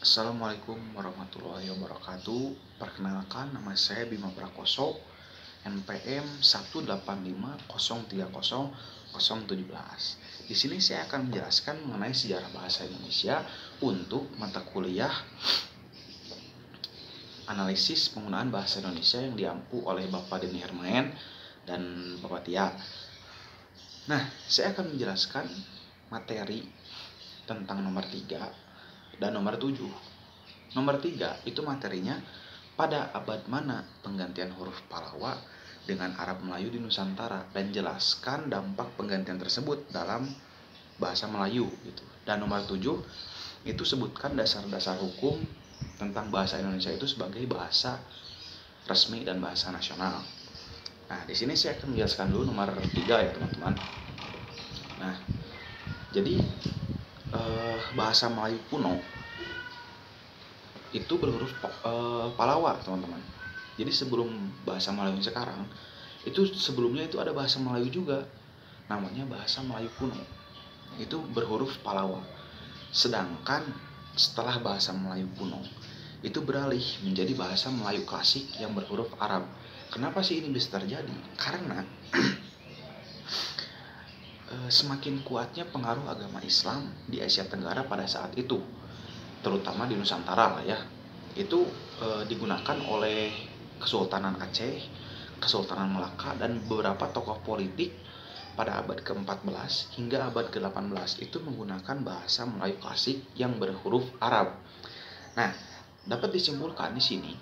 Assalamualaikum warahmatullahi wabarakatuh. Perkenalkan, nama saya Bima Prakoso, NPM 185030017. Di sini saya akan menjelaskan mengenai sejarah bahasa Indonesia untuk mata kuliah analisis penggunaan bahasa Indonesia yang diampu oleh Bapak Denny Hermain dan Bapak Tia. Nah, saya akan menjelaskan materi tentang nomor 3 dan nomor 7. Nomor 3 itu materinya pada abad mana penggantian huruf Palawa dengan Arab Melayu di Nusantara, dan jelaskan dampak penggantian tersebut dalam bahasa Melayu gitu. Dan nomor 7 itu sebutkan dasar-dasar hukum tentang bahasa Indonesia itu sebagai bahasa resmi dan bahasa nasional. Nah, di sini saya akan menjelaskan dulu nomor 3 ya, teman-teman. Nah, jadi bahasa Melayu kuno itu berhuruf Palawa, teman-teman. Jadi sebelum bahasa Melayu sekarang, itu sebelumnya itu ada bahasa Melayu juga, namanya bahasa Melayu kuno. Itu berhuruf Palawa. Sedangkan setelah bahasa Melayu kuno itu beralih menjadi bahasa Melayu klasik yang berhuruf Arab. Kenapa sih ini bisa terjadi? Karena semakin kuatnya pengaruh agama Islam di Asia Tenggara pada saat itu, terutama di Nusantara lah ya. Itu digunakan oleh Kesultanan Aceh, Kesultanan Melaka, dan beberapa tokoh politik pada abad ke-14 hingga abad ke-18 itu menggunakan bahasa Melayu klasik yang berhuruf Arab. Nah, dapat disimpulkan di sini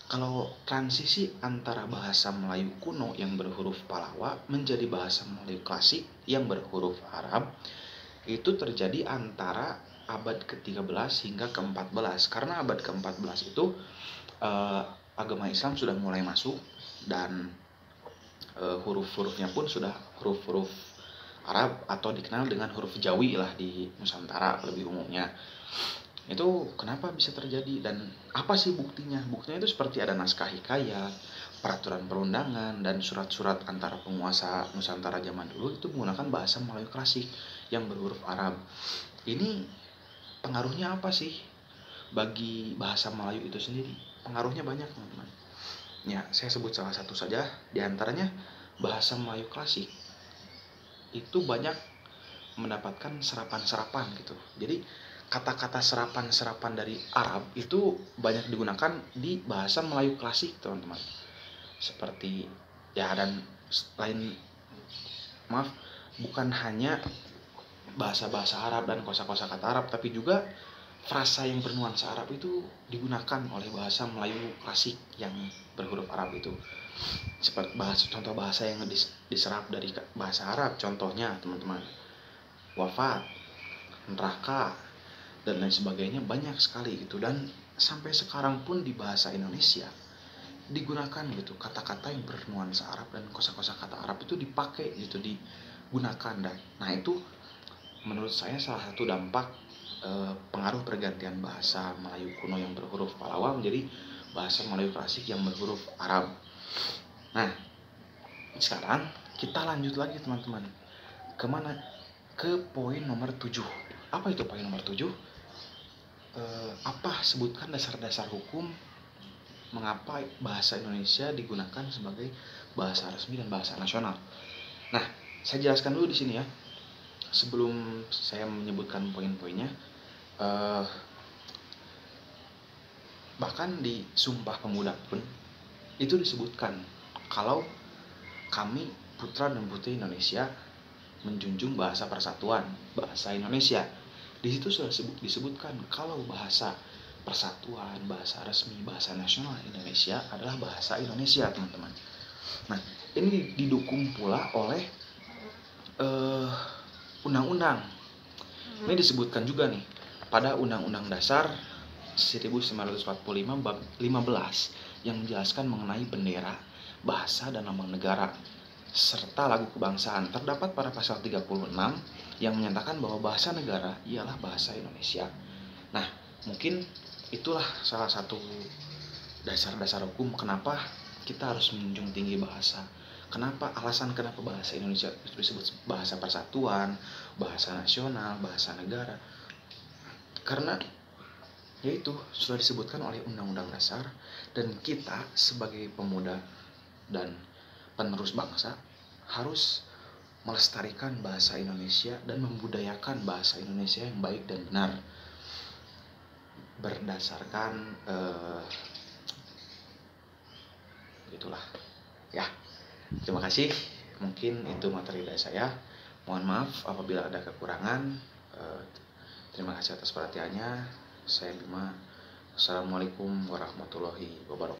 kalau transisi antara bahasa Melayu kuno yang berhuruf Palawa menjadi bahasa Melayu klasik yang berhuruf Arab itu terjadi antara abad ke-13 hingga ke-14. Karena abad ke-14 itu agama Islam sudah mulai masuk, dan huruf-hurufnya pun sudah huruf-huruf Arab atau dikenal dengan huruf Jawi lah di Nusantara lebih umumnya. Itu kenapa bisa terjadi dan apa sih buktinya? Buktinya itu seperti ada naskah hikayat, peraturan perundangan, dan surat-surat antara penguasa Nusantara zaman dulu itu menggunakan bahasa Melayu klasik yang berhuruf Arab. Ini pengaruhnya apa sih bagi bahasa Melayu itu sendiri? Pengaruhnya banyak, teman-teman. Ya, saya sebut salah satu saja. Di antaranya bahasa Melayu klasik itu banyak mendapatkan serapan-serapan gitu. Jadi kata-kata serapan-serapan dari Arab itu banyak digunakan di bahasa Melayu klasik, teman-teman. Seperti ya, dan lain, maaf, bukan hanya bahasa-bahasa Arab dan kosa-kosa kata Arab, tapi juga frasa yang bernuansa Arab itu digunakan oleh bahasa Melayu klasik yang berhuruf Arab itu. Seperti contoh bahasa yang diserap dari bahasa Arab, contohnya teman-teman, wafat, neraka, dan lain sebagainya, banyak sekali gitu. Dan sampai sekarang pun di bahasa Indonesia digunakan gitu kata-kata yang bernuansa Arab dan kosa-kosa kata Arab itu dipakai gitu, digunakan. Dan nah, itu menurut saya salah satu dampak pengaruh pergantian bahasa Melayu kuno yang berhuruf Palawa menjadi bahasa Melayu klasik yang berhuruf Arab. Nah, sekarang kita lanjut lagi, teman-teman. Kemana? Ke poin nomor 7. Apa itu poin nomor 7? Sebutkan dasar-dasar hukum mengapa bahasa Indonesia digunakan sebagai bahasa resmi dan bahasa nasional. Nah, saya jelaskan dulu di sini ya. Sebelum saya menyebutkan poin-poinnya, bahkan di Sumpah Pemuda pun itu disebutkan kalau kami putra dan putri Indonesia menjunjung bahasa persatuan, bahasa Indonesia. Di situ sudah disebutkan kalau bahasa persatuan, bahasa resmi, bahasa nasional Indonesia adalah bahasa Indonesia, teman-teman. Nah, ini didukung pula oleh undang-undang. Ini disebutkan juga nih pada Undang-Undang Dasar 1945 bab 15 yang menjelaskan mengenai bendera, bahasa, dan lambang negara serta lagu kebangsaan. Terdapat pada pasal 36 yang menyatakan bahwa bahasa negara ialah bahasa Indonesia. Nah, mungkin itulah salah satu dasar-dasar hukum kenapa kita harus menjunjung tinggi bahasa. Alasan kenapa bahasa Indonesia disebut bahasa persatuan, bahasa nasional, bahasa negara. Karena yaitu sudah disebutkan oleh Undang-Undang Dasar, dan kita sebagai pemuda dan penerus bangsa harus melestarikan bahasa Indonesia dan membudayakan bahasa Indonesia yang baik dan benar berdasarkan itulah ya. Terima kasih, mungkin itu materi dari saya. Mohon maaf apabila ada kekurangan. Terima kasih atas perhatiannya. Saya Bima. Assalamualaikum warahmatullahi wabarakatuh.